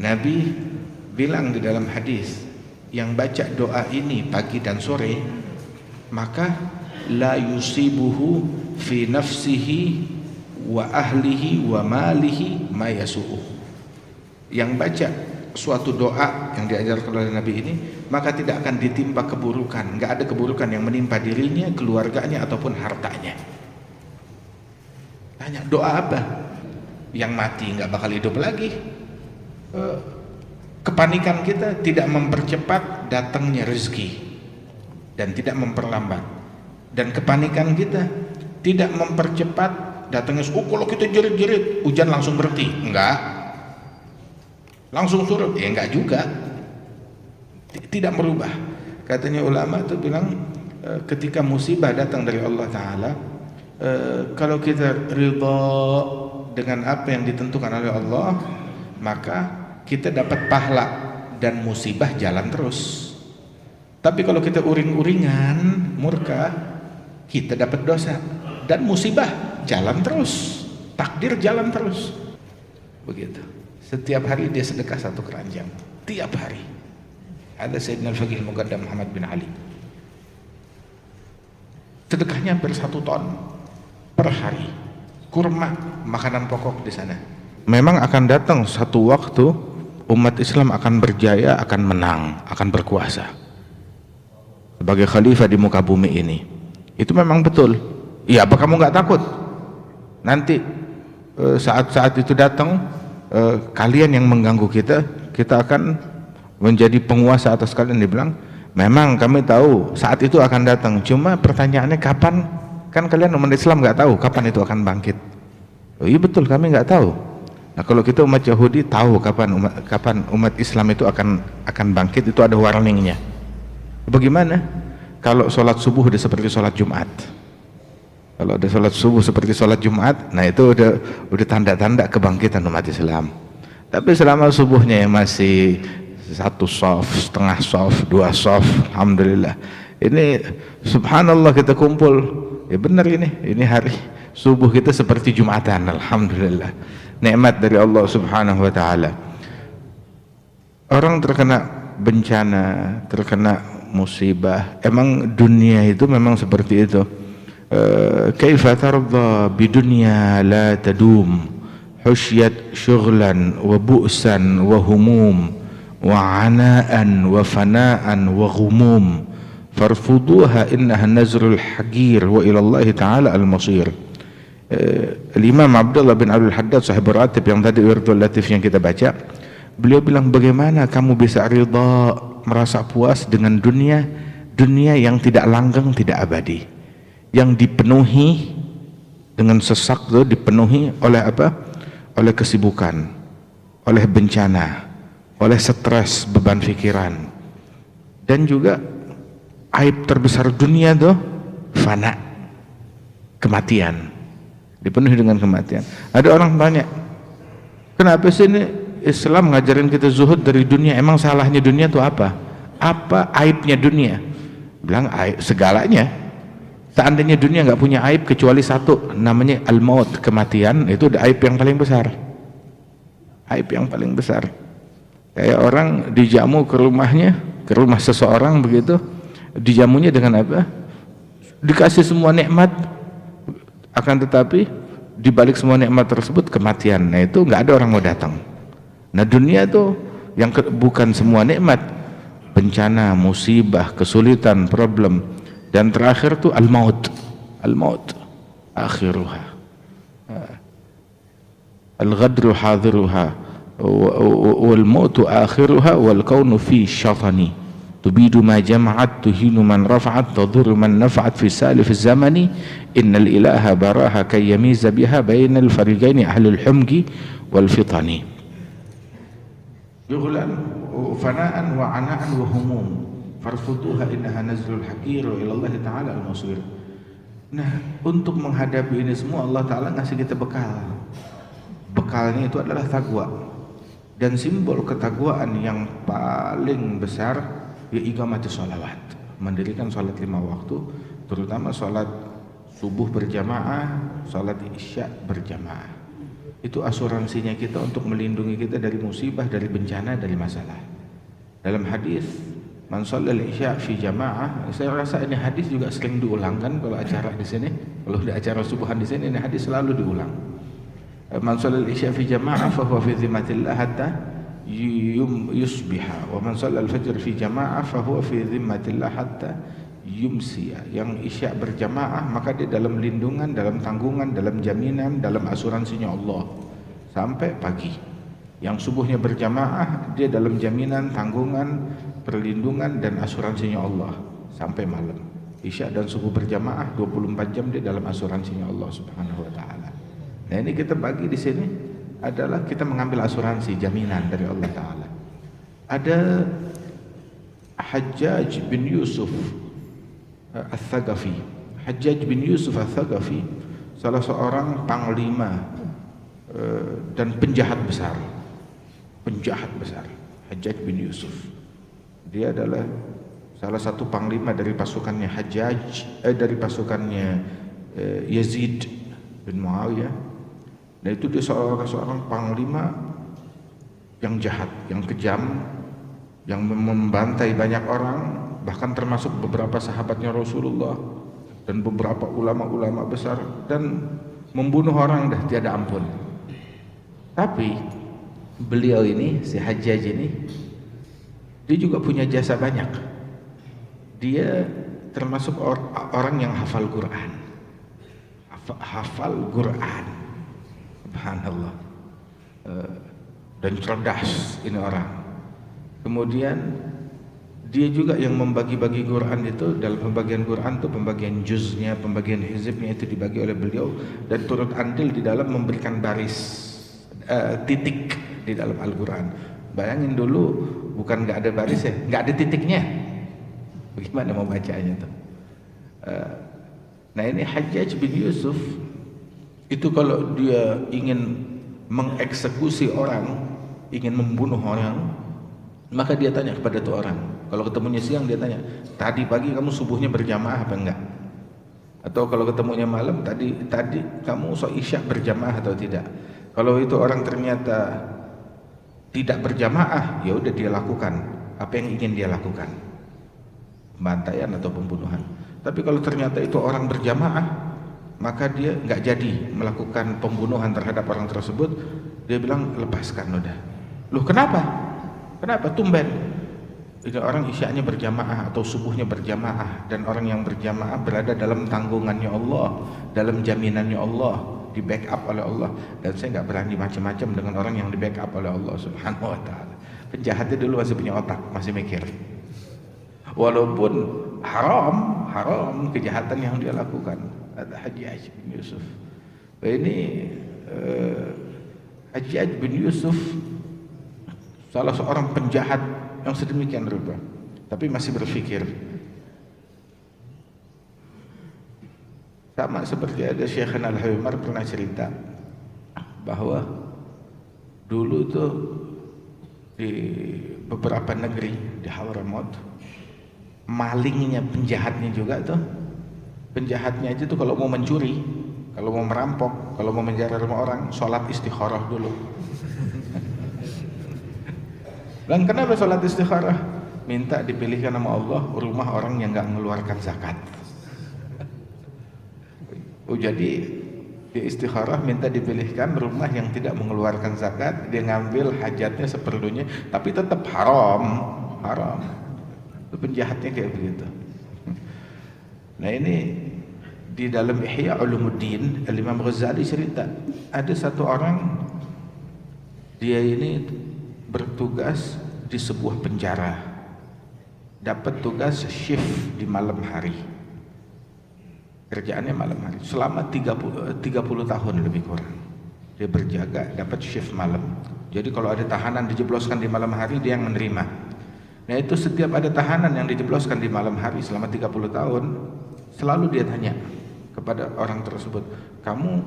Nabi bilang di dalam hadis, yang baca doa ini pagi dan sore, maka la yusibuhu fi nafsihi wa ahlihi wa malihi ma yasu'uh. Yang baca suatu doa yang diajarkan oleh Nabi ini, maka tidak akan ditimpa keburukan, enggak ada keburukan yang menimpa dirinya, keluarganya ataupun hartanya. Tanya, doa apa? Yang mati enggak bakal hidup lagi. Kepanikan kita tidak mempercepat datangnya rezeki dan tidak memperlambat, dan kepanikan kita tidak mempercepat datangnya. Kalau kita jerit-jerit hujan langsung berhenti, enggak, langsung surut, ya enggak juga, tidak merubah. Katanya ulama itu bilang, ketika musibah datang dari Allah Ta'ala, kalau kita ridha dengan apa yang ditentukan oleh Allah, maka kita dapat pahala dan musibah jalan terus. Tapi kalau kita uring-uringan, murka, kita dapat dosa dan musibah jalan terus, takdir jalan terus. Begitu. Setiap hari dia sedekah 1 keranjang, tiap hari. Ada Sayyidina Al-Faqih Al-Muqaddam Muhammad bin Ali, sedekahnya hampir 1 ton per hari. Kurma, makanan pokok di sana. Memang akan datang satu waktu umat Islam akan berjaya, akan menang, akan berkuasa sebagai khalifah di muka bumi ini. Itu memang betul. Iya, apa kamu nggak takut nanti saat-saat itu datang, kalian yang mengganggu kita, kita akan menjadi penguasa atas kalian? Dibilang, memang kami tahu saat itu akan datang, cuma pertanyaannya kapan? Kan kalian umat Islam nggak tahu kapan itu akan bangkit. Oh iya betul, kami nggak tahu. Nah kalau kita umat Yahudi tahu kapan umat Islam itu akan bangkit, itu ada warningnya. Bagaimana kalau sholat subuh udah seperti sholat Jumat? Kalau udah sholat subuh seperti sholat Jumat, nah itu udah tanda-tanda kebangkitan umat Islam. Tapi selama subuhnya yang masih 1 shaf, setengah shaf, 2 shaf, alhamdulillah. Ini subhanallah kita kumpul, ya benar, ini hari subuh kita seperti Jumatan, alhamdulillah. Nikmat dari Allah Subhanahu wa taala. Orang terkena bencana, terkena musibah, emang dunia itu memang seperti itu. Kaifa tarda bidunya la tadum, husyat syughlan wa bu'san wa humum wa ana'an wa fana'an wa ghumum farfuduha innaha nazrul hagir wa ila Allah ta'ala al-masir. Imam Abdullah bin Abdul Haddad sahib ratib yang tadi Wirdul Latif yang kita baca, beliau bilang, bagaimana kamu bisa ridha, merasa puas dengan dunia yang tidak langgeng, tidak abadi, yang dipenuhi dengan sesak tuh, dipenuhi oleh apa? Oleh kesibukan, oleh bencana, oleh stres, beban pikiran, dan juga aib terbesar dunia tuh fana, kematian, dipenuhi dengan kematian. Ada orang tanya, kenapa sih ini Islam ngajarin kita zuhud dari dunia? Emang salahnya dunia itu apa? Apa aibnya dunia? Bilang aib segalanya. Seandainya dunia nggak punya aib kecuali satu, namanya al-maut, kematian, itu ada aib yang paling besar. Aib yang paling besar. Kayak orang dijamu ke rumahnya, ke rumah seseorang begitu, dijamunya dengan apa? Dikasih semua nikmat, akan tetapi di balik semua nikmat tersebut kematian. Nah itu nggak ada orang mau datang. Nah dunia itu yang bukan semua nikmat, bencana, musibah, kesulitan, problem, dan terakhir tuh al-maut. Al-maut akhiruha, al-ghadru hadiruha, wal mautu akhiruha, wal kaunu fi syatani, tubidu ma jama'at, tuhinu man rafa'at, tadhurru man nafa'at fi salif zamani, innal ilaha baraha kay yamiza biha bainal fariqaini ahlul humgi wal fitani. Yughlan fana'an wa ana'an wa humum farfuduha innaha nazlul hakir wa ilallah ta'ala al-masir. Nah untuk menghadapi ini semua Allah Ta'ala ngasih kita bekal. Bekalnya itu adalah taqwa, dan simbol ketakwaan yang paling besar ya iqamati sholawat, mendirikan sholat 5 waktu, terutama sholat subuh berjamaah, sholat isya berjamaah. Itu asuransinya kita untuk melindungi kita dari musibah, dari bencana, dari masalah. Dalam hadis, man shallal isya fi jamaah, saya rasa ini hadis juga sering diulangkan kalau acara di sini. Kalau ada acara subuhan di sini, ini hadis selalu diulang. Man shallal isya fi jamaah fa huwa fi dhimmatillah hatta yusbiha, wa man shallal fajr fi jamaah fa huwa fi dhimmatillah hatta yumsiya. Yang isya berjamaah maka dia dalam lindungan, dalam tanggungan, dalam jaminan, dalam asuransinya Allah sampai pagi. Yang subuhnya berjamaah dia dalam jaminan, tanggungan, perlindungan dan asuransinya Allah sampai malam. Isya dan subuh berjamaah 24 jam dia dalam asuransinya Allah Subhanahu wa taala. Nah, ini kita bagi di sini adalah kita mengambil asuransi jaminan dari Allah taala. Ada Hajjaj bin Yusuf Al-Thaqafi. Hajjaj bin Yusuf Al-Thaqafi salah seorang panglima dan penjahat besar. Hajjaj bin Yusuf. Dia adalah salah satu panglima dari pasukannya dari pasukannya Yazid bin Muawiyah. Dan itu dia seorang panglima yang jahat, yang kejam, yang membantai banyak orang, bahkan termasuk beberapa sahabatnya Rasulullah dan beberapa ulama-ulama besar, dan membunuh orang dah tiada ampun. Tapi beliau ini, si Hajjaj ini, dia juga punya jasa banyak. Dia termasuk orang yang hafal Quran. Subhanallah. Dan cerdas ini orang. Kemudian dia juga yang membagi-bagi Quran itu. Dalam pembagian Quran itu pembagian juznya, pembagian hizibnya itu dibagi oleh beliau, dan turut andil di dalam memberikan baris titik di dalam Al-Quran. Bayangin dulu, bukan nggak ada baris ya, nggak ada titiknya, bagaimana mau bacanya tuh? Nah, ini Hajjaj bin Yusuf itu kalau dia ingin mengeksekusi orang, ingin membunuh orang, maka dia tanya kepada tuh orang. Kalau ketemunya siang dia tanya, tadi pagi kamu subuhnya berjamaah apa enggak? Atau kalau ketemunya malam, tadi kamu isya berjamaah atau tidak? Kalau itu orang ternyata tidak berjamaah, ya udah dia lakukan apa yang ingin dia lakukan, pembantaian atau pembunuhan. Tapi kalau ternyata itu orang berjamaah, maka dia nggak jadi melakukan pembunuhan terhadap orang tersebut. Dia bilang, lepaskan udah. Loh, kenapa tumben? Ini orang isyanya berjamaah atau subuhnya berjamaah, dan orang yang berjamaah berada dalam tanggungannya Allah, dalam jaminannya Allah, di backup oleh Allah. Dan saya nggak berani macam-macam dengan orang yang di backup oleh Allah Subhanahu wa taala. Penjahatnya dulu masih punya otak, masih mikir. Walaupun haram kejahatan yang dia lakukan. Ada Hajjaj bin Yusuf. Ini Hajjaj bin Yusuf salah seorang penjahat yang sedemikian rupa, tapi masih berpikir. Sama seperti ada Syekhana Al-Habib Umar pernah cerita bahwa dulu tuh di beberapa negeri di Hadramaut, malingnya, penjahatnya juga tuh, penjahatnya aja tuh kalau mau mencuri, kalau mau merampok, kalau mau menjara rumah orang, sholat istikharah dulu. Dan kenapa sholat istikharah? Minta dipilihkan sama Allah rumah orang yang nggak mengeluarkan zakat. Jadi dia istikharah minta dipilihkan rumah yang tidak mengeluarkan zakat. Dia ngambil hajatnya seperlunya, tapi tetap haram. Itu penjahatnya kayak begitu. Nah, ini di dalam Ihya Ulumuddin, Imam Ghazali cerita, ada satu orang, dia ini bertugas di sebuah penjara, dapat tugas shift di malam hari, kerjaannya malam hari, selama 30 tahun lebih kurang dia berjaga, dapat shift malam. Jadi kalau ada tahanan dijebloskan di malam hari, dia yang menerima. Nah, itu setiap ada tahanan yang dijebloskan di malam hari selama 30 tahun, selalu dia tanya kepada orang tersebut, kamu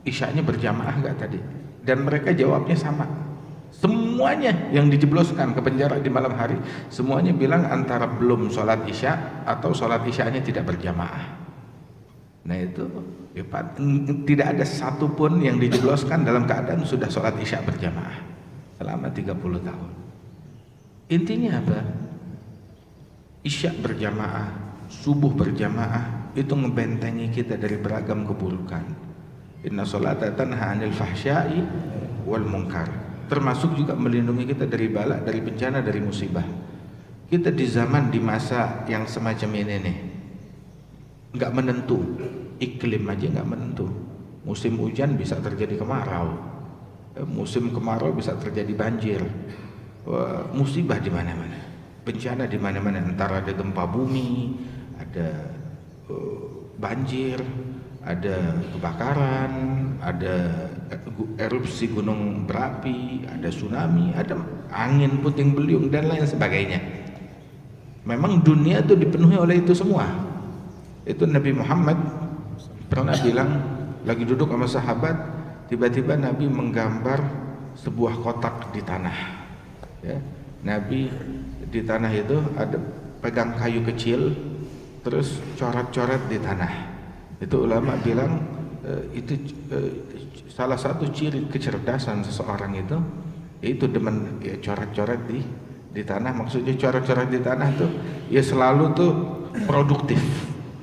isyanya berjamaah gak tadi? Dan mereka jawabnya sama. Semuanya yang dijebloskan ke penjara di malam hari, semuanya bilang antara belum sholat isya atau sholat isyanya tidak berjamaah. Nah itu tidak ada satupun yang dijebloskan dalam keadaan sudah sholat isya berjamaah selama 30 tahun. Intinya apa? Isya berjamaah, subuh berjamaah itu ngebentengi kita dari beragam keburukan. Inna sholata tanha 'anil fahsya'i wal munkar. Termasuk juga melindungi kita dari bala, dari bencana, dari musibah. Kita di zaman, di masa yang semacam ini nih, nggak menentu, iklim aja nggak menentu. Musim hujan bisa terjadi kemarau, musim kemarau bisa terjadi banjir. Musibah di mana-mana, bencana di mana-mana. Antara ada gempa bumi, ada banjir, ada kebakaran, ada erupsi gunung berapi, ada tsunami, ada angin puting beliung dan lain sebagainya. Memang dunia itu dipenuhi oleh itu semua. Itu Nabi Muhammad pernah bilang, lagi duduk sama sahabat, tiba-tiba Nabi menggambar sebuah kotak di tanah. Ya, Nabi di tanah itu ada pegang kayu kecil, terus coret-coret di tanah. Itu ulama bilang itu salah satu ciri kecerdasan seseorang itu, yaitu demen ya, coret-coret di tanah. Maksudnya coret-coret di tanah tuh ya selalu tuh produktif,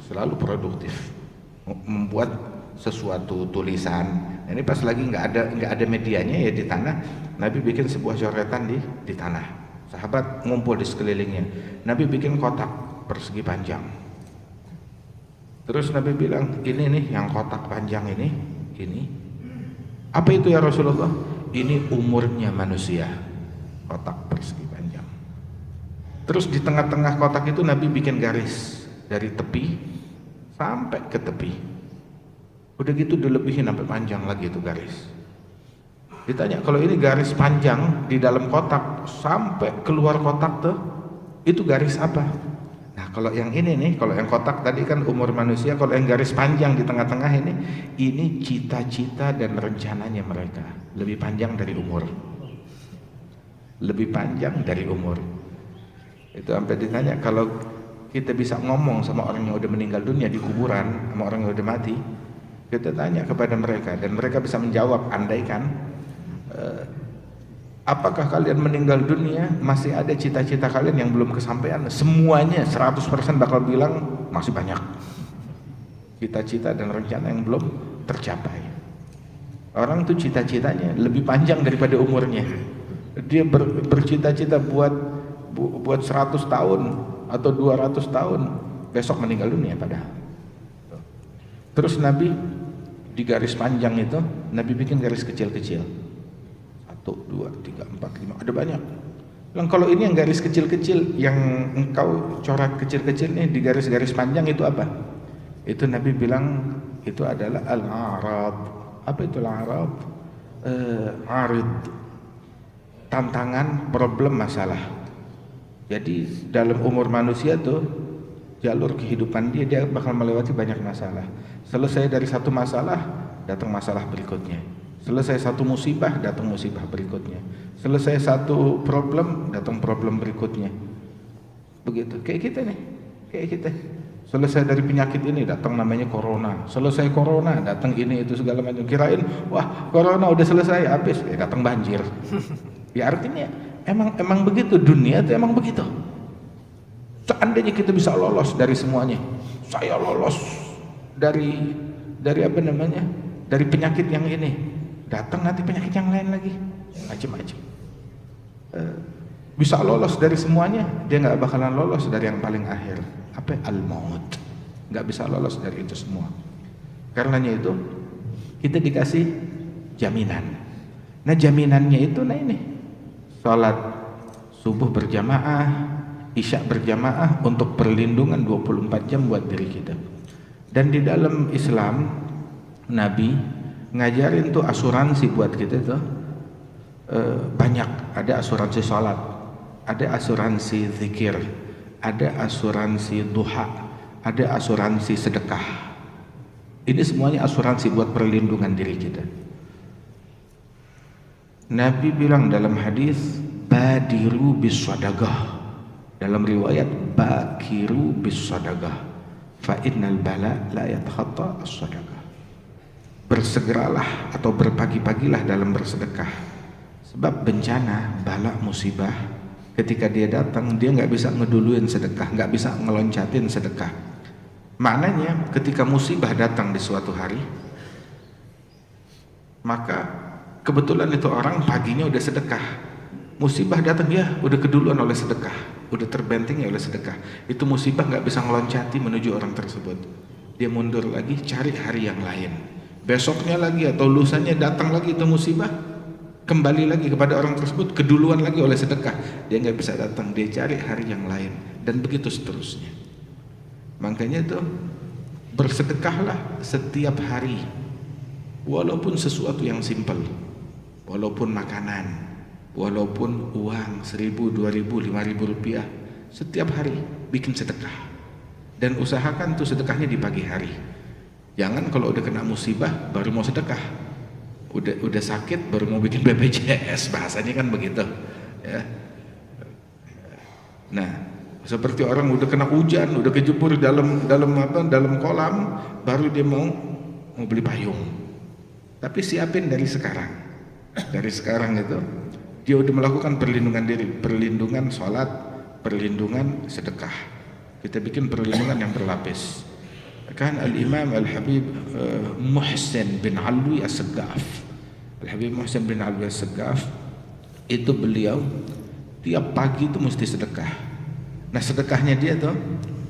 selalu produktif, membuat sesuatu tulisan. Ini pas lagi nggak ada medianya ya di tanah, Nabi bikin sebuah coretan di tanah. Sahabat ngumpul di sekelilingnya, Nabi bikin kotak persegi panjang. Terus Nabi bilang, ini nih yang kotak panjang ini apa itu ya Rasulullah? Ini umurnya manusia, kotak persegi panjang. Terus di tengah-tengah kotak itu Nabi bikin garis dari tepi sampai ke tepi. Udah gitu dilebihin sampai panjang lagi itu garis. Ditanya, kalau ini garis panjang di dalam kotak sampai keluar kotak tuh, itu garis apa? Nah kalau yang ini nih, kalau yang kotak tadi kan umur manusia, kalau yang garis panjang di tengah-tengah ini cita-cita dan rencananya mereka. Lebih panjang dari umur. Lebih panjang dari umur. Itu sampai ditanya, kalau kita bisa ngomong sama orang yang udah meninggal dunia di kuburan, sama orang yang udah mati, kita tanya kepada mereka dan mereka bisa menjawab, andaikan apakah kalian meninggal dunia masih ada cita-cita kalian yang belum kesampaian? Semuanya 100% bakal bilang masih banyak cita-cita dan rencana yang belum tercapai. Orang tuh cita-citanya lebih panjang daripada umurnya. Dia bercita-cita buat 100 tahun atau 200 tahun, besok meninggal dunia padahal. Terus Nabi di garis panjang itu Nabi bikin garis kecil-kecil, 1, 2, 3, 4, 5, ada banyak. Kalau ini yang garis kecil-kecil yang engkau coret kecil-kecil nih di garis-garis panjang itu apa? Itu Nabi bilang itu adalah al-arad. Apa itu al-arad? Arid, tantangan, problem, masalah. Jadi dalam umur manusia tuh jalur kehidupan dia bakal melewati banyak masalah. Selesai dari satu masalah, datang masalah berikutnya. Selesai satu musibah, datang musibah berikutnya. Selesai satu problem, datang problem berikutnya. Begitu, kayak kita nih, kayak kita. Selesai dari penyakit ini, datang namanya corona. Selesai corona, datang ini itu segala macam. Kirain, wah corona udah selesai, habis, datang banjir. Ya artinya, emang begitu, dunia itu emang begitu. Seandainya kita bisa lolos dari semuanya, saya lolos dari apa namanya, dari penyakit yang ini, datang nanti penyakit yang lain lagi, macam-macam. Bisa lolos dari semuanya, dia nggak bakalan lolos dari yang paling akhir, apa? Al-maut. Nggak bisa lolos dari itu semua. Karenanya itu kita dikasih jaminan. Nah jaminannya itu, nah ini, sholat subuh berjamaah, isya berjamaah untuk perlindungan 24 jam buat diri kita. Dan di dalam Islam Nabi ngajarin tuh asuransi buat kita tuh banyak. Ada asuransi sholat, ada asuransi zikir, ada asuransi duha, ada asuransi sedekah. Ini semuanya asuransi buat perlindungan diri kita. Nabi bilang dalam hadis, badiru bis sadaqah. Dalam riwayat bakiru bis sadaqah. fa innal bala la yatakhatta as-sadaqah. Bersegeralah atau berpagi-pagilah dalam bersedekah, sebab bencana, bala, musibah ketika dia datang dia nggak bisa ngeduluin sedekah, nggak bisa ngeloncatin sedekah. Maknanya ketika musibah datang di suatu hari, maka kebetulan itu orang paginya udah sedekah, musibah datang dia udah keduluan oleh sedekah, udah terbentengi oleh sedekah. Itu musibah nggak bisa ngeloncati menuju orang tersebut, dia mundur lagi cari hari yang lain. Besoknya lagi atau lusanya datang lagi itu musibah, kembali lagi kepada orang tersebut, keduluan lagi oleh sedekah, dia nggak bisa datang, dia cari hari yang lain, dan begitu seterusnya. Makanya itu bersedekahlah setiap hari, walaupun sesuatu yang simpel, walaupun makanan, walaupun uang 1.000, 2.000, 5.000 rupiah, setiap hari bikin sedekah, dan usahakan tuh sedekahnya di pagi hari. Jangan kalau udah kena musibah baru mau sedekah, udah sakit baru mau bikin BPJS, bahasanya kan begitu ya. Nah, seperti orang udah kena hujan, udah kejebur dalam kolam, baru dia mau beli payung. Tapi siapin dari sekarang. Dari sekarang itu dia udah melakukan perlindungan diri, perlindungan sholat, perlindungan sedekah. Kita bikin perlindungan yang berlapis. Kan Al-Imam Al-Habib Muhsin bin Alwi As-Saggaf, Al-Habib Muhsin bin Alwi As-Saggaf itu beliau tiap pagi itu mesti sedekah. Nah, sedekahnya dia tuh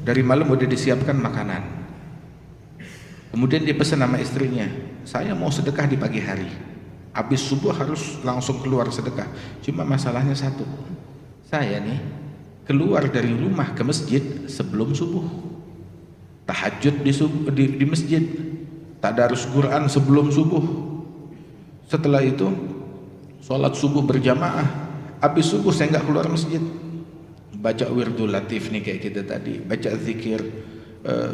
dari malam udah disiapkan makanan, kemudian dia pesan sama istrinya, saya mau sedekah di pagi hari, habis subuh harus langsung keluar sedekah. Cuma masalahnya satu, saya nih keluar dari rumah ke masjid sebelum subuh, tahajud di masjid, tadarus Quran sebelum subuh, setelah itu sholat subuh berjamaah, habis subuh saya nggak keluar masjid, baca wirdul latif nih kayak kita tadi, baca zikir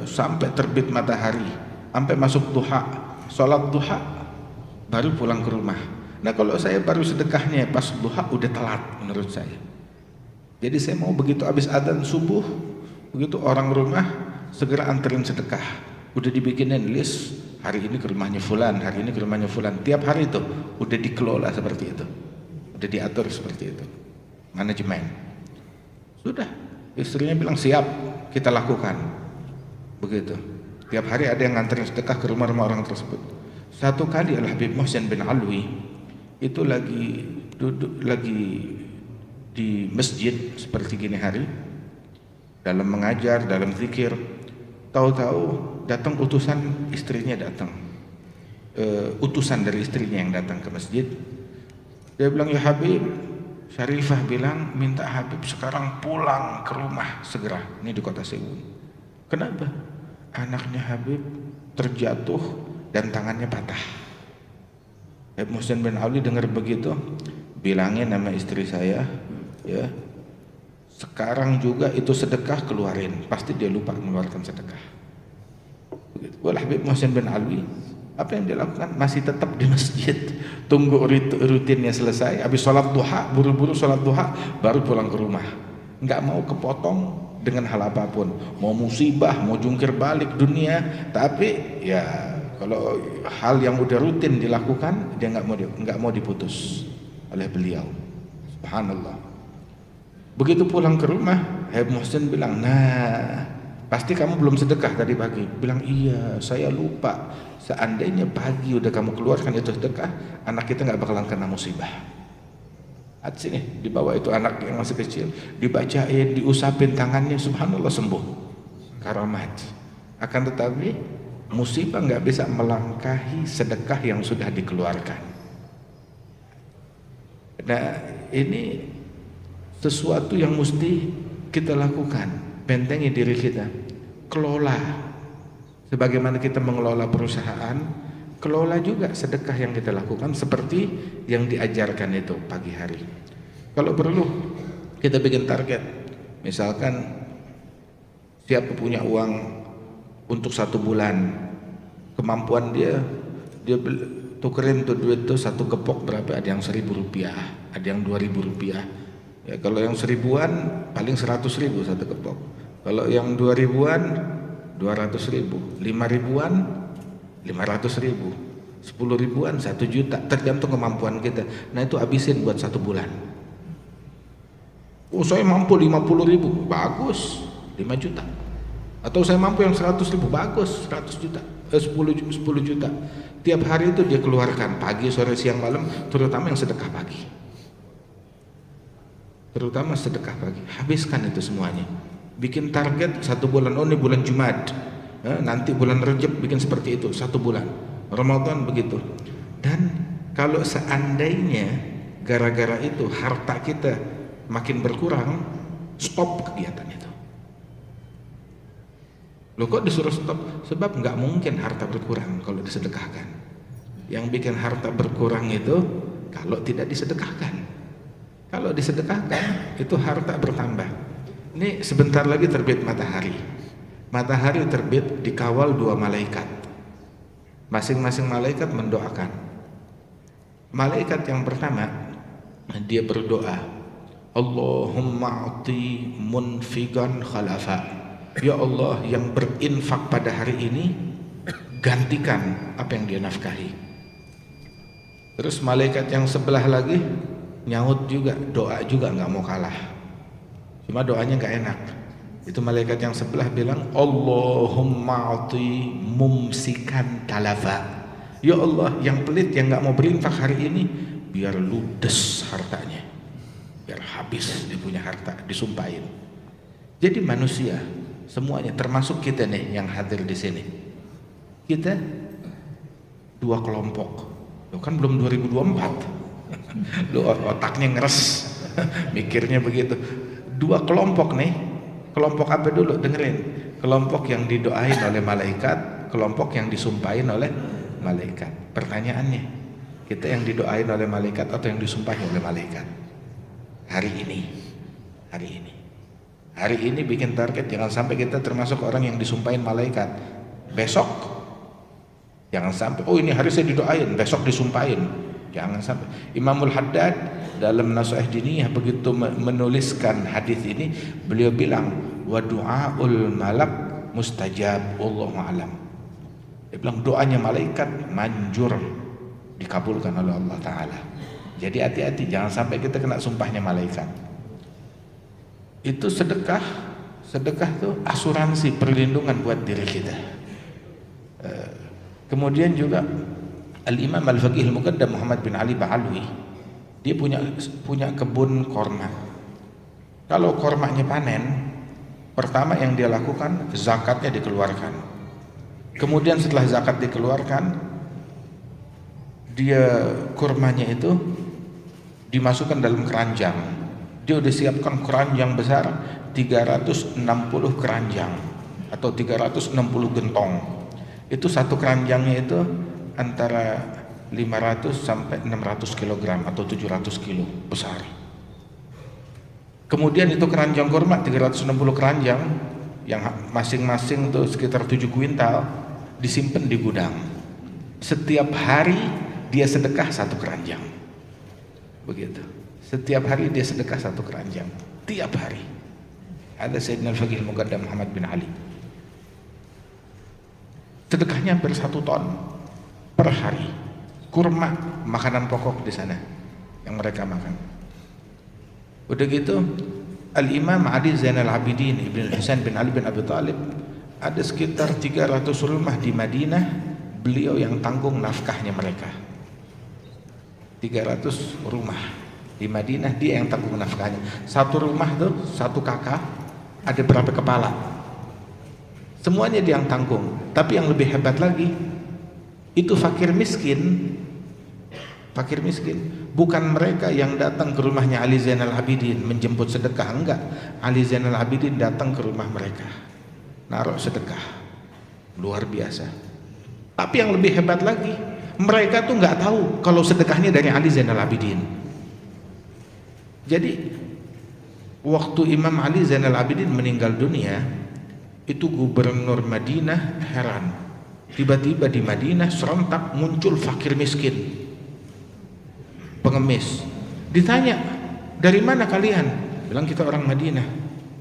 sampai terbit matahari, sampai masuk duha, sholat duha, baru pulang ke rumah. Nah, kalau saya baru sedekahnya pas duha udah telat menurut saya. Jadi saya mau begitu habis adzan subuh, begitu orang rumah segera anterin sedekah, udah dibikinin list, hari ini ke rumahnya fulan, hari ini ke rumahnya fulan, tiap hari itu udah dikelola seperti itu, udah diatur seperti itu, manajemen. Sudah, istrinya bilang siap, kita lakukan begitu. Tiap hari ada yang nganterin sedekah ke rumah-rumah orang tersebut. Satu kali Al-Habib Muhsin bin Alwi itu lagi duduk di masjid seperti gini hari, dalam mengajar, dalam zikir, tahu-tahu datang utusan istrinya datang, utusan dari istrinya yang datang ke masjid. Dia bilang, ya Habib, Syarifah bilang minta Habib sekarang pulang ke rumah segera. Ini di kota Sewu. Kenapa? Anaknya Habib terjatuh dan tangannya patah. Habib Muhsin bin Ali dengar begitu, bilangin nama istri saya, ya, sekarang juga itu sedekah keluarin, pasti dia lupa mengeluarkan sedekah. Wal Habib Muhsin bin Alwi, apa yang dia lakukan? Masih tetap di masjid, tunggu rutinnya selesai, habis sholat duha, buru-buru sholat duha, baru pulang ke rumah. Nggak mau kepotong dengan hal apapun, mau musibah, mau jungkir balik dunia, tapi ya kalau hal yang udah rutin dilakukan, dia nggak mau diputus oleh beliau. Subhanallah. Begitu pulang ke rumah, Habib Muhsin bilang, nah pasti kamu belum sedekah tadi pagi. Bilang, iya saya lupa, seandainya pagi udah kamu keluarkan itu sedekah, anak kita nggak bakalan kena musibah. At sini, di bawah itu anak yang masih kecil, dibacain, diusapin tangannya, subhanallah sembuh, karamat. Akan tetapi musibah nggak bisa melangkahi sedekah yang sudah dikeluarkan. Nah, ini sesuatu yang mesti kita lakukan, bentengi diri kita, kelola. Sebagaimana kita mengelola perusahaan, kelola juga sedekah yang kita lakukan seperti yang diajarkan itu pagi hari. Kalau perlu kita bikin target, misalkan siapa punya uang untuk 1 bulan, kemampuan dia tukerin tuh duit tuh 1 gepok berapa, ada yang 1.000 rupiah, ada yang 2.000 rupiah. Ya, kalau yang 1.000-an paling 100.000 1 gepok. Kalau yang 2.000-an 200.000, 5 ribuan 500.000, 10 ribuan 1 juta, tergantung kemampuan kita. Nah itu habisin buat 1 bulan. Oh saya mampu 50.000, bagus, 5 juta. Atau saya mampu yang 100.000, bagus, 100 juta, 10 juta. Tiap hari itu dia keluarkan, pagi, sore, siang, malam, terutama yang sedekah pagi. Terutama sedekah pagi, habiskan itu semuanya. Bikin target 1 bulan, oh ini bulan Jumat, nanti bulan Rejab bikin seperti itu, 1 bulan. Ramadan begitu. Dan kalau seandainya gara-gara itu harta kita makin berkurang, stop kegiatan itu. Loh kok disuruh stop? Sebab nggak mungkin harta berkurang kalau disedekahkan. Yang bikin harta berkurang itu kalau tidak disedekahkan. Kalau disedekahkan itu harta bertambah. Ini sebentar lagi terbit matahari. Matahari terbit dikawal 2 malaikat. Masing-masing malaikat mendoakan. Malaikat yang pertama dia berdoa, Allahumma a'ti munfiqan khalafa. Ya Allah, yang berinfak pada hari ini gantikan apa yang dia nafkahi. Terus malaikat yang sebelah lagi nyaut juga, doa juga nggak mau kalah. Cuma doanya nggak enak. Itu malaikat yang sebelah bilang, Allahumma a'ti mumsikan talafa. Ya Allah, yang pelit yang nggak mau berinfak hari ini, biar ludes hartanya, biar habis dia punya harta, disumpahin. Jadi manusia semuanya, termasuk kita nih yang hadir di sini, kita 2 kelompok. Loh kan belum 2024. Lu otaknya ngeres mikirnya begitu. 2 kelompok nih. Kelompok apa dulu? Dengerin. Kelompok yang didoain oleh malaikat, kelompok yang disumpahin oleh malaikat. Pertanyaannya, kita yang didoain oleh malaikat atau yang disumpahin oleh malaikat? Hari ini bikin target, jangan sampai kita termasuk orang yang disumpahin malaikat. Besok jangan sampai, oh ini hari saya didoain, besok disumpahin. Jangan sampai. Imamul Haddad dalam Nasihat Diniyah begitu menuliskan hadis ini, beliau bilang, wa du'aul malak mustajab, wallahu a'lam. Dia bilang doanya malaikat manjur, dikabulkan oleh Allah Ta'ala. Jadi hati-hati, jangan sampai kita kena sumpahnya malaikat. Itu sedekah tuh asuransi perlindungan buat diri kita. Kemudian juga Al-Imam Al-Faqih Al-Muqaddam Muhammad bin Ali Ba'alwi, dia punya kebun korma. Kalau kormanya panen, pertama yang dia lakukan, zakatnya dikeluarkan. Kemudian setelah zakat dikeluarkan, dia kormanya itu dimasukkan dalam keranjang. Dia udah siapkan keranjang besar, 360 keranjang atau 360 gentong. Itu satu keranjangnya itu antara 500 sampai 600 kg atau 700 kilo, besar. Kemudian itu keranjang kurma 360 keranjang yang masing-masing tuh sekitar 7 kuintal disimpan di gudang. Setiap hari dia sedekah 1 keranjang. Begitu. Setiap hari dia sedekah 1 keranjang. Tiap hari. Ada Sayyidina Al-Faqih Al-Muqaddam Muhammad bin Ali. Sedekahnya hampir 1 ton per hari. Kurma, makanan pokok di sana yang mereka makan. Udah gitu, Al-Imam Ali Zainal Abidin Ibn Husain bin Ali bin Abi Thalib, ada sekitar 300 rumah di Madinah, beliau yang tanggung nafkahnya mereka. 300 rumah di Madinah, dia yang tanggung nafkahnya. Satu rumah tuh, satu kakak, ada berapa kepala, semuanya dia yang tanggung. Tapi yang lebih hebat lagi, itu fakir miskin, bukan mereka yang datang ke rumahnya Ali Zainal Abidin menjemput sedekah, enggak. Ali Zainal Abidin datang ke rumah mereka, naruh sedekah, luar biasa. Tapi yang lebih hebat lagi, mereka tuh nggak tahu kalau sedekahnya dari Ali Zainal Abidin. Jadi waktu Imam Ali Zainal Abidin meninggal dunia, itu gubernur Madinah heran. Tiba-tiba di Madinah serentak muncul fakir miskin, pengemis. Ditanya, dari mana kalian? Bilang kita orang Madinah.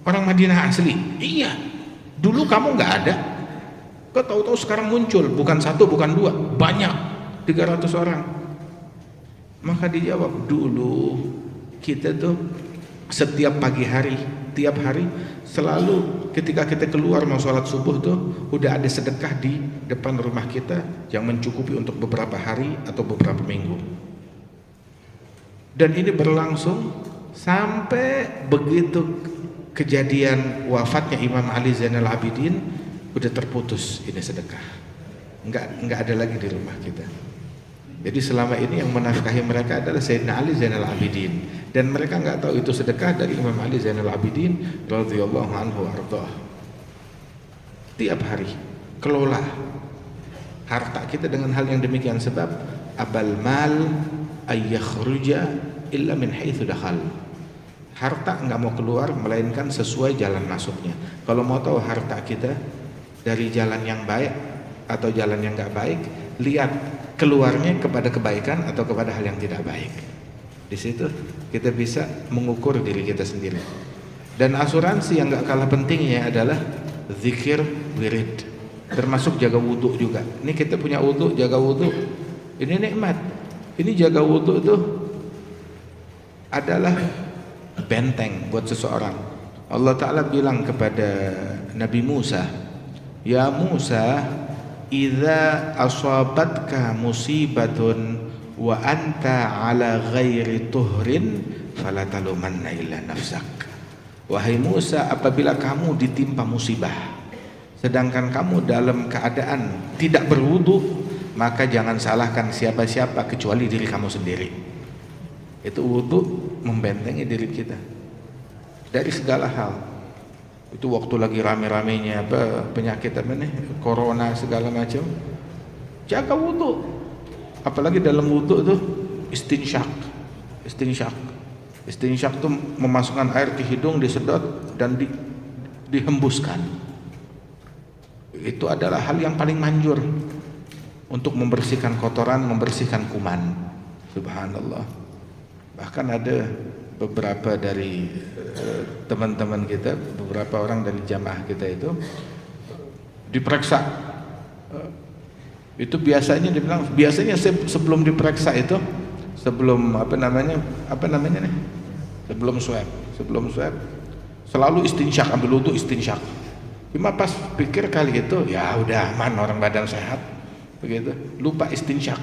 Orang Madinah asli? Iya. Dulu kamu nggak ada, Kok tahu-tahu sekarang muncul, bukan satu, bukan dua, banyak, 300 orang. Maka dijawab, dulu kita tuh setiap pagi hari, tiap hari selalu ketika kita keluar mau sholat subuh tuh udah ada sedekah di depan rumah kita yang mencukupi untuk beberapa hari atau beberapa minggu. Dan ini berlangsung sampai begitu kejadian wafatnya Imam Ali Zainal Abidin, udah terputus ini sedekah, nggak ada lagi di rumah kita. Jadi selama ini yang menafkahi mereka adalah Sayyidina Ali Zainal Abidin, dan mereka nggak tahu itu sedekah dari Imam Ali Zainal Abidin radhiyallahu anhu ardhah. Tiap hari kelola harta kita dengan hal yang demikian, sebab abal mal ayyakhruja illa min haitsu dakhal. Harta nggak mau keluar melainkan sesuai jalan masuknya. Kalau mau tahu harta kita dari jalan yang baik atau jalan yang nggak baik, lihat keluarnya kepada kebaikan atau kepada hal yang tidak baik. Di situ kita bisa mengukur diri kita sendiri. Dan asuransi yang nggak kalah pentingnya adalah zikir wirid, termasuk jaga wudhu juga. Ini kita punya wudhu, jaga wudhu, ini nikmat. Ini jaga wudhu tuh adalah benteng buat seseorang. Allah Ta'ala bilang kepada Nabi Musa, ya Musa, idza asabatka musibatun wa anta ala ghairi tuhrin fala talumanna illa nafsak. Wahai Musa, apabila kamu ditimpa musibah sedangkan kamu dalam keadaan tidak berwudu, maka jangan salahkan siapa-siapa kecuali diri kamu sendiri. Itu wudu membentengi diri kita dari segala hal. Itu waktu lagi rame-ramenya penyakit apa nih, corona segala macam, jaga wudu. Apalagi dalam wudu tuh istinsyak tuh memasukkan air ke hidung, disedot dan dihembuskan. Itu adalah hal yang paling manjur untuk membersihkan kotoran, membersihkan kuman. Subhanallah. Bahkan ada beberapa dari teman-teman kita, beberapa orang dari jamaah kita itu diperiksa. Itu biasanya dibilang, biasanya sebelum diperiksa itu, sebelum apa namanya nih, sebelum swab selalu istinsyak, ambil wudu istinsyak. Cuma pas pikir kali itu ya udah aman, orang badan sehat begitu, lupa istinsyak,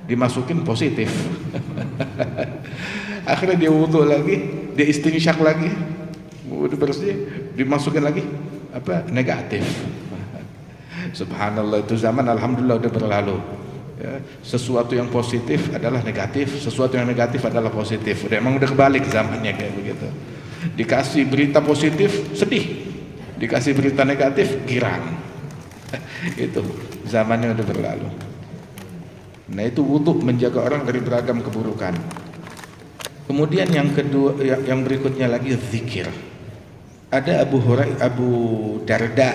dimasukin positif. Akhirnya dia wudu lagi, dia istinsyak lagi, udah bersih, dimasukin lagi apa, negatif. Subhanallah, itu zaman alhamdulillah udah berlalu. Ya, sesuatu yang positif adalah negatif, sesuatu yang negatif adalah positif. Emang udah kebalik zamannya kayak begitu. Dikasih berita positif sedih, dikasih berita negatif girang. Itu zamannya udah berlalu. Nah, itu wudu menjaga orang dari beragam keburukan. Kemudian yang kedua, yang berikutnya lagi zikir. Ada Abu Darda,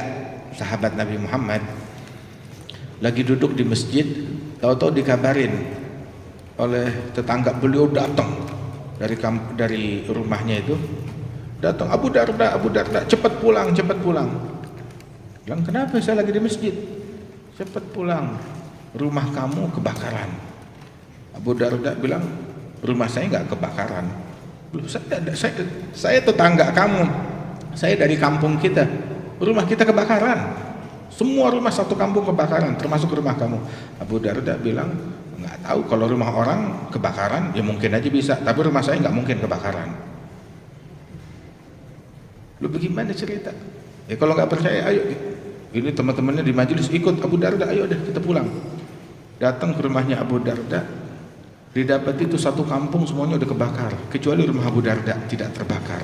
sahabat Nabi Muhammad, lagi duduk di masjid, tahu-tahu dikabarin oleh tetangga beliau, datang dari rumahnya itu, datang, Abu Darda, cepat pulang. Bilang, kenapa? Saya lagi di masjid. Cepat pulang, rumah kamu kebakaran. Abu Darda bilang, rumah saya nggak kebakaran. Saya tetangga kamu, saya dari kampung kita, rumah kita kebakaran. Semua rumah satu kampung kebakaran, termasuk rumah kamu. Abu Darda bilang, nggak tahu, kalau rumah orang kebakaran ya mungkin aja bisa, tapi rumah saya nggak mungkin kebakaran. Lu bagaimana cerita? Ya kalau nggak percaya, ayo. Ini teman-temannya di majelis ikut Abu Darda, ayo deh kita pulang. Datang ke rumahnya Abu Darda, didapati itu satu kampung semuanya udah kebakar, kecuali rumah Abu Darda tidak terbakar.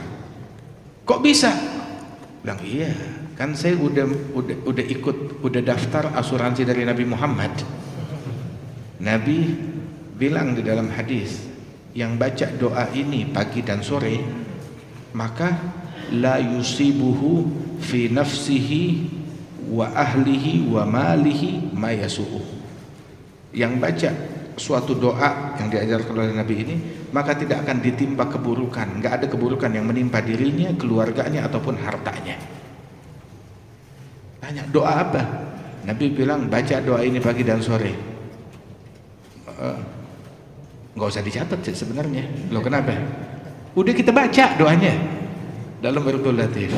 Kok bisa? Bilang, iya, kan saya udah ikut, udah daftar asuransi dari Nabi Muhammad. Nabi bilang di dalam hadis, yang baca doa ini pagi dan sore, maka la yusibuhu fi nafsihi wa ahlihi wa malihi ma yasu'uh. Yang baca suatu doa yang diajarkan oleh Nabi ini, maka tidak akan ditimpa keburukan, nggak ada keburukan yang menimpa dirinya, keluarganya ataupun hartanya. Tanya, doa apa? Nabi bilang baca doa ini pagi dan sore. Nggak usah dicatat sih sebenarnya. Loh kenapa? Udah kita baca doanya dalam Wirdul Latif.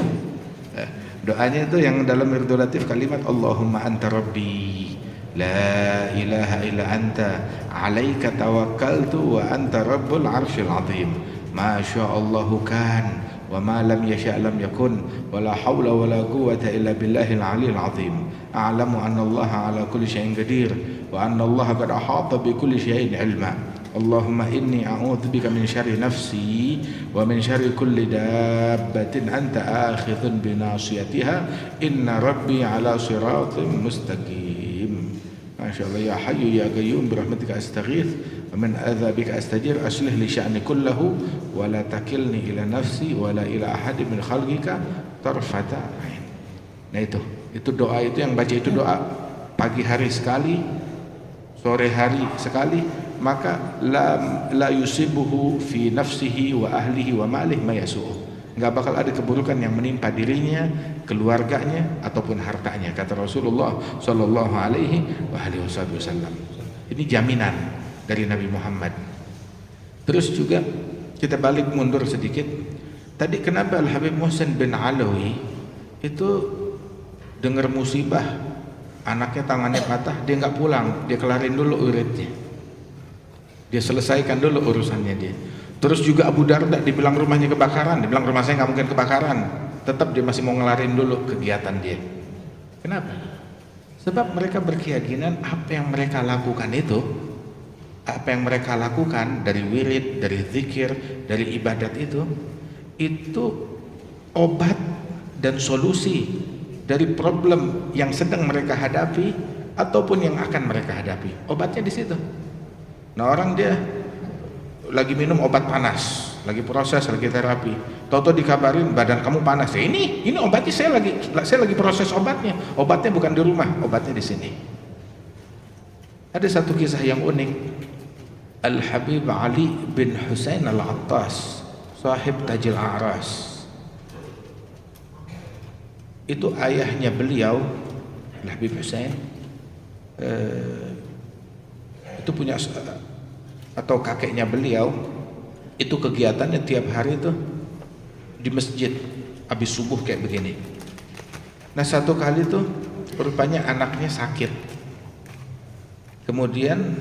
Doanya itu yang dalam Wirdul Latif kalimat Allahumma anta rabbi la ilaha illa anta alaika tawakkaltu wa anta rabbul arsyil azim ma sya'allahu kan wa ma lam yasha' lam yakun wa la hawla wa la quwwata illa billahil aliyyil azim a'lamu anna Allah ala kulli syai'in qadir wa anna Allah qad ahata bi kulli syai'in ilma Allahumma inni a'udzubika min syarri nafsi wa min syarri kulli dabbatin anta akhidhun bi nasiyatiha inna rabbi ala siratim mustaqim. Masyaallah. Ya hayyu ya qayyum bi rahmatika astaghits wa min adzabika astajir aslih li sya'ni kullahu wa la takilni ila nafsi wa la ila ahadin min khalqika tarfata ain. Nah itu doa itu yang baca itu doa pagi hari sekali, sore hari sekali, maka la yusibuhu fi nafsihi wa ahlihi wa malihi ma yasu'u. Enggak bakal ada keburukan yang menimpa dirinya, keluarganya ataupun hartanya, kata Rasulullah sallallahu alaihi wasallam. Ini jaminan dari Nabi Muhammad. Terus juga kita balik mundur sedikit. Tadi kenapa Al-Habib Muhsin bin Alawi itu dengar musibah anaknya tangannya patah, dia enggak pulang, dia kelarin dulu uritnya. Dia selesaikan dulu urusannya dia. Terus juga Abu Darda dibilang rumahnya kebakaran, dia bilang rumah saya nggak mungkin kebakaran, tetap dia masih mau ngelarin dulu kegiatan dia. Kenapa? Sebab mereka berkeyakinan apa yang mereka lakukan itu, apa yang mereka lakukan dari wirid, dari zikir, dari ibadat itu obat dan solusi dari problem yang sedang mereka hadapi ataupun yang akan mereka hadapi. Obatnya di situ. Nah orang dia lagi minum obat panas, lagi proses, lagi terapi, tahu-tahu dikabarin badan kamu panas. Ya ini obatnya saya lagi proses obatnya bukan di rumah, obatnya di sini. Ada satu kisah yang unik. Al-Habib Ali bin Husain Al-Attas, sahib Tajil A'ras. Itu ayahnya beliau, Al-Habib Husain, itu punya, atau kakeknya beliau itu kegiatannya tiap hari itu di masjid habis subuh kayak begini. Nah satu kali tuh rupanya anaknya sakit, kemudian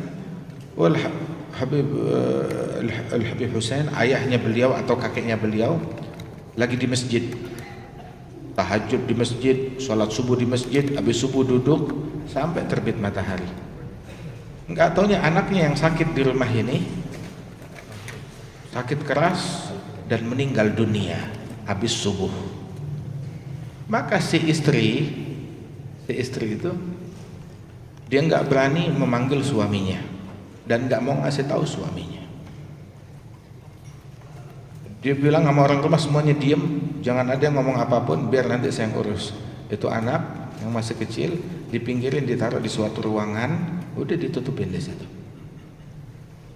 Al-Habib Husain, ayahnya beliau atau kakeknya beliau lagi di masjid, tahajud di masjid, sholat subuh di masjid, habis subuh duduk sampai terbit matahari. Enggak taunya anaknya yang sakit di rumah ini sakit keras dan meninggal dunia habis subuh. Maka si istri itu dia enggak berani memanggil suaminya dan enggak mau ngasih tahu suaminya. Dia bilang sama orang rumah semuanya diem, jangan ada yang ngomong apapun, biar nanti saya yang urus. Itu anak yang masih kecil dipinggirin, ditaruh di suatu ruangan, udah ditutupin di situ.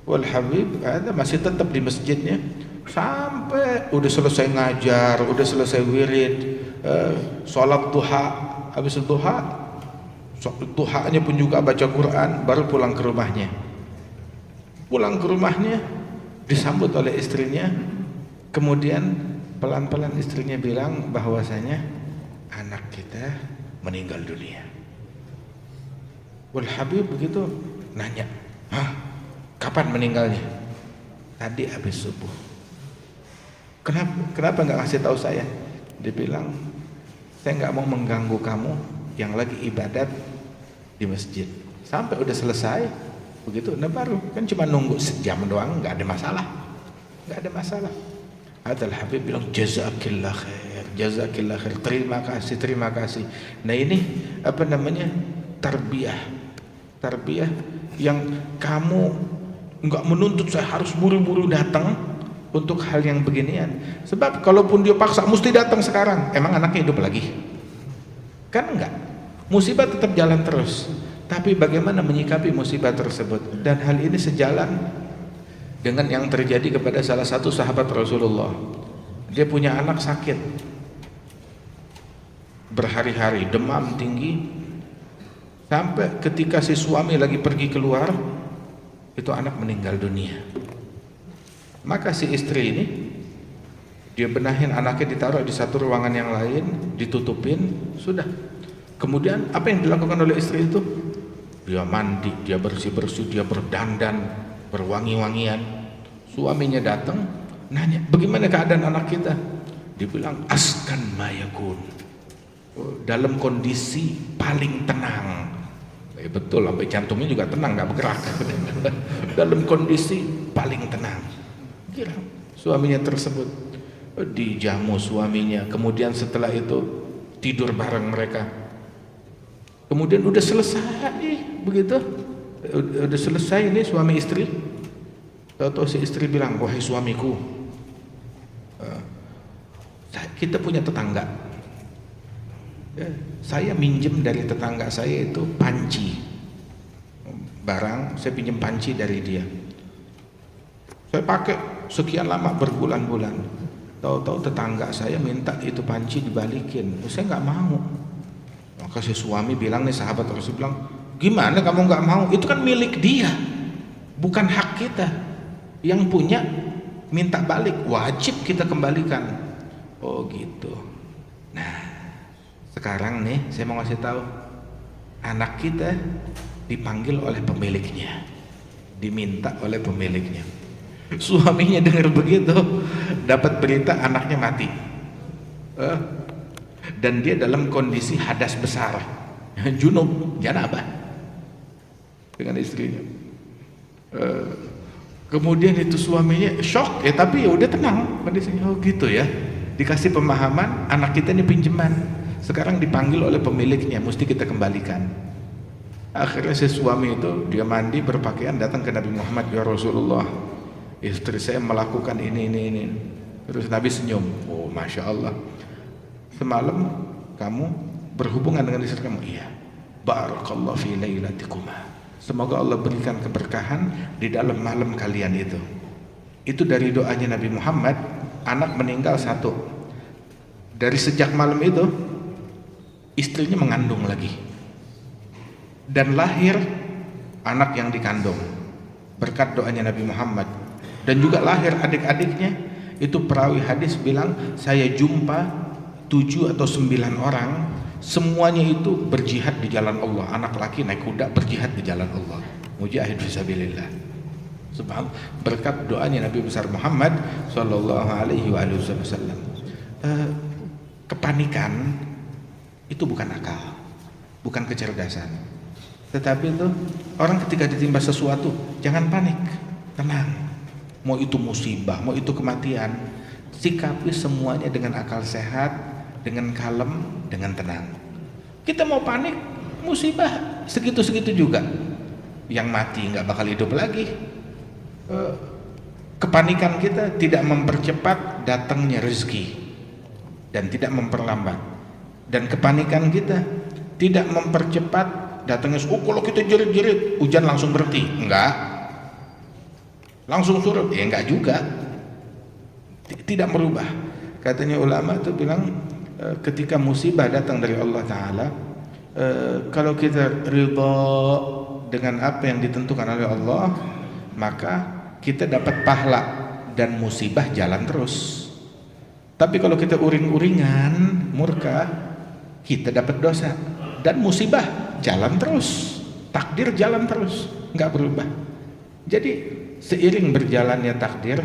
Wal Habib ada masih tetap di masjidnya sampai udah selesai ngajar, udah selesai wirid, sholat duha, habis duhanya pun juga baca Quran, baru pulang ke rumahnya. Pulang ke rumahnya disambut oleh istrinya, kemudian pelan-pelan istrinya bilang bahwasanya anak kita meninggal dunia. Wal Habib begitu nanya, hah? Kapan meninggalnya? Tadi habis subuh. Kenapa nggak kasih tahu saya? Dia bilang, saya nggak mau mengganggu kamu yang lagi ibadat di masjid. Sampai udah selesai, begitu, nah baru kan cuma nunggu sejam doang, nggak ada masalah, nggak ada masalah. Al Habib bilang jazakillah khair, jazakillah khair, terima kasih. Nah ini apa namanya, tarbiyah yang kamu nggak menuntut saya harus buru-buru datang untuk hal yang beginian. Sebab kalaupun dia paksa mesti datang sekarang, emang anaknya hidup lagi? Kan enggak. Musibah tetap jalan terus. Tapi bagaimana menyikapi musibah tersebut? Dan hal ini sejalan dengan yang terjadi kepada salah satu sahabat Rasulullah. Dia punya anak sakit berhari-hari, demam tinggi, Sampai ketika si suami lagi pergi keluar, itu anak meninggal dunia. Maka si istri ini, dia benahin anaknya, ditaruh di satu ruangan yang lain, ditutupin, sudah. Kemudian apa yang dilakukan oleh istri itu? Dia mandi, dia bersih-bersih, dia berdandan, berwangi-wangian. Suaminya datang, nanya, bagaimana keadaan anak kita? Dibilang, askan mayakun, dalam kondisi paling tenang. Betul, sampai jantungnya juga tenang, nggak bergerak. Dalam kondisi paling tenang. Kira suaminya tersebut dijamu suaminya, kemudian setelah itu tidur bareng mereka. Kemudian udah selesai begitu, udah selesai ini suami istri. Tahu-tahu si istri bilang, wahai suamiku, kita punya tetangga. Saya minjem dari tetangga saya itu panci, barang saya pinjam panci dari dia. Saya pakai sekian lama, berbulan-bulan. Tahu-tahu tetangga saya minta itu panci dibalikin, saya nggak mau. Maka si suami bilang, nih sahabat Rasul bilang, gimana kamu nggak mau? Itu kan milik dia, bukan hak kita. Yang punya minta balik, wajib kita kembalikan. Oh gitu. Nah, sekarang nih saya mau ngasih tahu, anak kita dipanggil oleh pemiliknya, diminta oleh pemiliknya. Suaminya dengar begitu, dapat berita anaknya mati, dan dia dalam kondisi hadas besar, junub, janabah, dengan istrinya. Kemudian itu suaminya shock, tapi ya udah tenang kondisinya. Oh gitu ya, dikasih pemahaman, anak kita ini pinjaman, sekarang dipanggil oleh pemiliknya, mesti kita kembalikan. Akhirnya si suami itu dia mandi, berpakaian, datang ke Nabi Muhammad, ya Rasulullah, istri saya melakukan ini. Terus Nabi senyum, oh masya Allah, semalam kamu berhubungan dengan istri kamu? Iya. Barakallahu fi lailatikuma, semoga Allah berikan keberkahan di dalam malam kalian itu. Itu dari doanya Nabi Muhammad. Anak meninggal satu, dari sejak malam itu istrinya mengandung lagi, dan lahir anak yang dikandung berkat doanya Nabi Muhammad. Dan juga lahir adik-adiknya. Itu perawi hadis bilang, saya jumpa 7 atau 9 orang, semuanya itu berjihad di jalan Allah. Anak laki naik kuda berjihad di jalan Allah, mujahid fisabilillah. Subhanallah, berkat doanya Nabi besar Muhammad sallallahu alaihi wasallam. Kepanikan itu bukan akal, bukan kecerdasan, tetapi itu orang ketika ditimpa sesuatu jangan panik, tenang. Mau itu musibah, mau itu kematian, sikapi semuanya dengan akal sehat, dengan kalem, dengan tenang. Kita mau panik, musibah segitu-segitu juga, yang mati nggak bakal hidup lagi. Kepanikan kita tidak mempercepat datangnya rezeki dan tidak memperlambat, dan kepanikan kita tidak mempercepat datangnya. Kalau kita jerit-jerit hujan langsung berhenti, enggak. Langsung surut, ya enggak juga, tidak merubah. Katanya ulama itu bilang, ketika musibah datang dari Allah Ta'ala, kalau kita ridha dengan apa yang ditentukan oleh Allah, maka kita dapat pahala dan musibah jalan terus. Tapi kalau kita uring-uringan, murka, kita dapat dosa dan musibah jalan terus, takdir jalan terus, enggak berubah. Jadi seiring berjalannya takdir,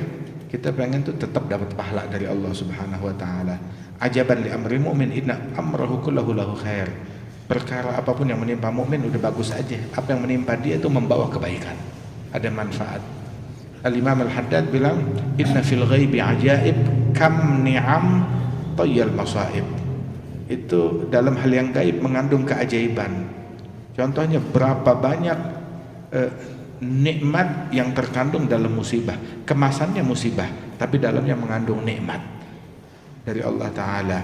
kita pengen tuh tetap dapat pahala dari Allah Subhanahu wa taala. Ajaban li amri mu'min, inna amrahu kullahu lahu khair. Perkara apapun yang menimpa mukmin udah bagus aja. Apa yang menimpa dia itu membawa kebaikan, ada manfaat. Al-Imam Al-Haddad bilang, inna fil ghaibi ajaib kam ni'am tayyal masaib. Itu dalam hal yang gaib mengandung keajaiban. Contohnya berapa banyak nikmat yang terkandung dalam musibah. Kemasannya musibah, tapi dalamnya mengandung nikmat dari Allah Ta'ala.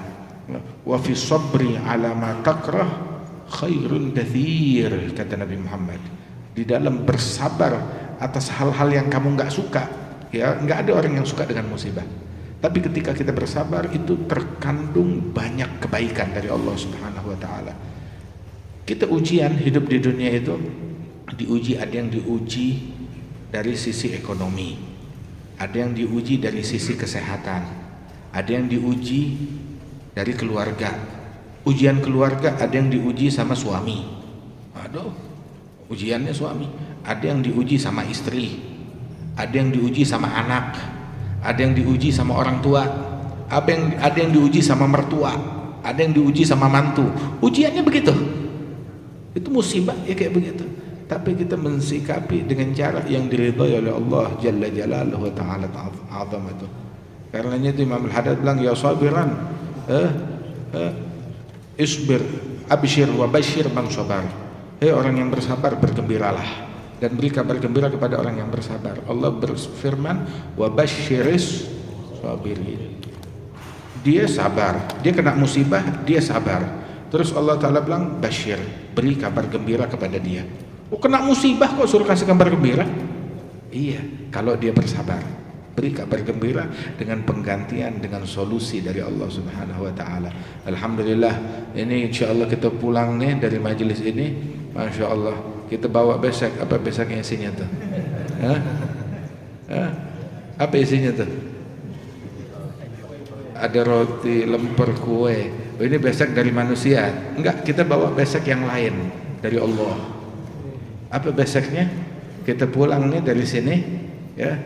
Wa fi sabri ala ma takrah khairun katsir, kata Nabi Muhammad. Di dalam bersabar atas hal-hal yang kamu nggak suka, ya nggak ada orang yang suka dengan musibah, tapi ketika kita bersabar itu terkandung banyak kebaikan dari Allah Subhanahu wa Ta'ala. Kita ujian hidup di dunia itu diuji, ada yang diuji dari sisi ekonomi, ada yang diuji dari sisi kesehatan, ada yang diuji dari keluarga. Ujian keluarga, ada yang diuji sama suami. Aduh, ujiannya suami. Ada yang diuji sama istri, ada yang diuji sama anak, ada yang diuji sama orang tua, ada yang diuji sama mertua, ada yang diuji sama mantu. Ujiannya begitu. Itu musibah ya kayak begitu. Tapi kita mensikapi dengan cara yang diridhai oleh Allah Jalla Jalaluhu wa Ta'ala azamatu. Karenanya itu Imam Al-Haddad bilang, ya sabiran, isbir, abshir wa bashir man sabar. Hei orang yang bersabar, bergembiralah dan beri kabar gembira kepada orang yang bersabar. Allah berfirman, wa basyiris sabirin. Dia sabar, dia kena musibah, dia sabar. Terus Allah Ta'ala bilang, basyir, beri kabar gembira kepada dia. Oh, kena musibah kok suruh kasih kabar gembira? Iya, kalau dia bersabar, beri kabar gembira dengan penggantian, dengan solusi dari Allah Subhanahu wa Ta'ala. Alhamdulillah, ini insya Allah kita pulang nih dari majelis ini, Masya Allah, kita bawa besek. Apa beseknya isinya tuh? Apa isinya tuh? Ada roti, lemper, kue. Oh, ini besek dari manusia? Enggak, kita bawa besek yang lain dari Allah. Apa beseknya? Kita pulang nih dari sini, ya,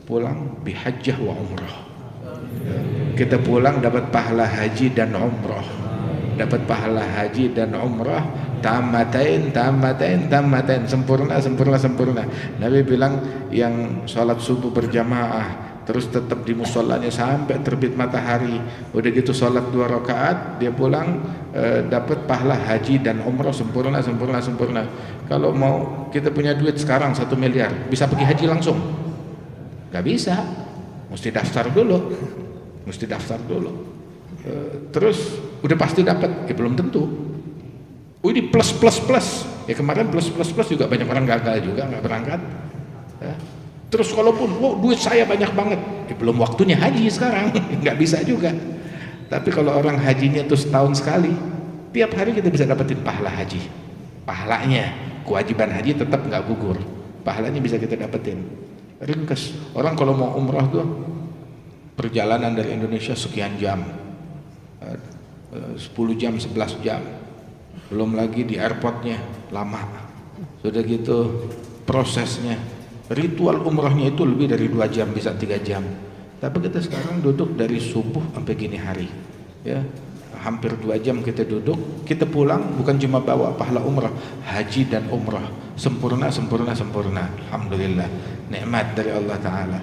pulang bihajjah wa umrah. Kita pulang dapat pahala haji dan umrah, dapat pahala haji dan umrah tamatain, sempurna. Nabi bilang yang sholat subuh berjamaah terus tetap di musholanya sampai terbit matahari, udah gitu sholat 2 rakaat, dia pulang dapat pahala haji dan umrah sempurna. Kalau mau kita punya duit sekarang 1 miliar, bisa pergi haji langsung? Gak bisa, mesti daftar dulu. Terus udah pasti dapat? Ya belum tentu. Oh, ini plus. Ya kemarin plus juga banyak orang gagal juga nggak berangkat. Ya. Terus kalaupun duit saya banyak banget, ya belum waktunya haji sekarang, nggak bisa juga. Tapi kalau orang hajinya tuh setahun sekali, tiap hari kita bisa dapetin pahala haji. Pahalanya, kewajiban haji tetap nggak gugur. Pahalanya bisa kita dapetin. Ringkas. Orang kalau mau umrah tuh perjalanan dari Indonesia sekian jam, 10 jam, 11 jam. Belum lagi di airportnya lama. Sudah gitu prosesnya, ritual umrahnya itu lebih dari 2 jam, bisa 3 jam. Tapi kita sekarang duduk dari subuh sampai gini hari, ya, hampir 2 jam kita duduk. Kita pulang bukan cuma bawa pahala umrah, haji dan umrah sempurna. Alhamdulillah, nikmat dari Allah Ta'ala.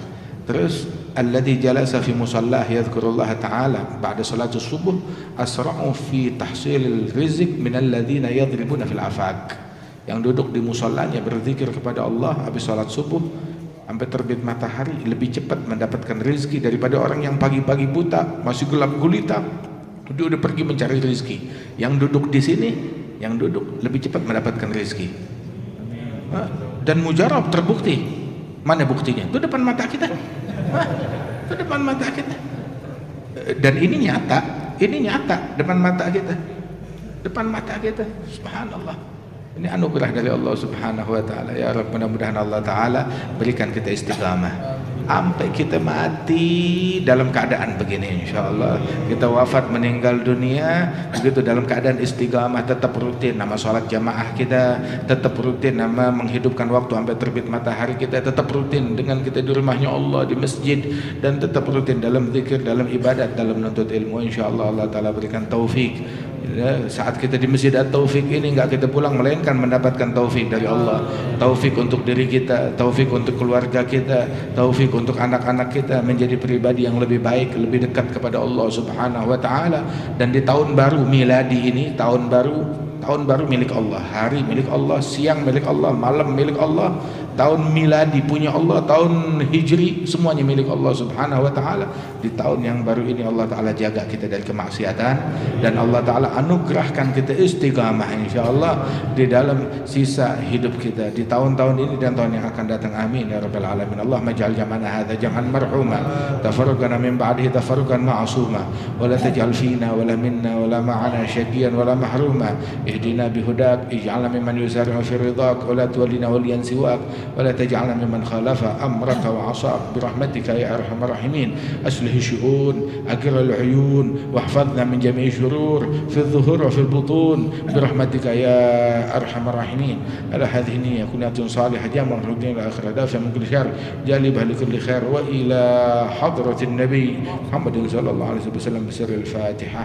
Terus alladzi jalasa fi musallah yadhkurullah ta'ala ba'da salatus subuh asra'u fi tahsilil rizq min alladhina yadribuna fil afaq. Yang duduk di musallanya berzikir kepada Allah habis salat subuh sampai terbit matahari lebih cepat mendapatkan rezeki daripada orang yang pagi-pagi buta, masih gelap gulita, dia udah pergi mencari rezeki. Yang duduk di sini, yang duduk lebih cepat mendapatkan rezeki. Dan mujarab, terbukti. Mana buktinya? Itu depan mata kita. Itu depan mata kita. Dan ini nyata depan mata kita. Subhanallah. Ini anugerah dari Allah Subhanahu wa Ta'ala. Ya Rabb, mudah-mudahan Allah Ta'ala berikan kita istiqamah sampai kita mati dalam keadaan begini. InsyaAllah kita wafat meninggal dunia begitu dalam keadaan istiqamah, tetap rutin nama sholat jamaah kita, tetap rutin nama menghidupkan waktu sampai terbit matahari kita, tetap rutin dengan kita di rumahnya Allah, di masjid, dan tetap rutin dalam zikir, dalam ibadat, dalam menuntut ilmu. InsyaAllah Allah Ta'ala berikan taufik. Saat kita di Masjid At-Taufik ini enggak kita pulang melainkan mendapatkan taufik dari Allah, taufik untuk diri kita, taufik untuk keluarga kita, taufik untuk anak-anak kita menjadi pribadi yang lebih baik, lebih dekat kepada Allah Subhanahu wa Ta'ala. Dan di tahun baru miladi ini, tahun baru milik Allah, hari milik Allah, siang milik Allah, malam milik Allah, tahun miladi punya Allah, tahun hijri semuanya milik Allah Subhanahu wa taala. Di tahun yang baru ini Allah taala jaga kita dari kemaksiatan, dan Allah taala anugerahkan kita istiqamah insyaallah di dalam sisa hidup kita di tahun-tahun ini dan tahun yang akan datang. Amin ya rabbal alamin. Allahumma ij'al jam'ana hadza jam'an marhuma, tafarraqana min ba'dihi tafarruqan ma'suma, wa la taj'al fina wa la minna wa la ma'ana syaqiyan wa la mahruma. Ihdina bihudak, ij'alna mimman yusari'u fi ridaq, wa la tuwallina waliyan siwak, wa la taj'alna mimman khalafa amraka wa 'asaq birahmatika ya arhamar rahimin. Aslih syu'un, aqir al-uyun, wahfadna min jami'i syurur fi adh-dhuhur wa fi al-butun birahmatika ya arhamar rahimin. Ala hadhihi niyyah kunatun salihah jam'an rudin ila akhir dafa min kulli syarr jalibah li kulli khair wa ila hadratin nabi Muhammadin sallallahu alaihi wasallam bi sirril Fatihah.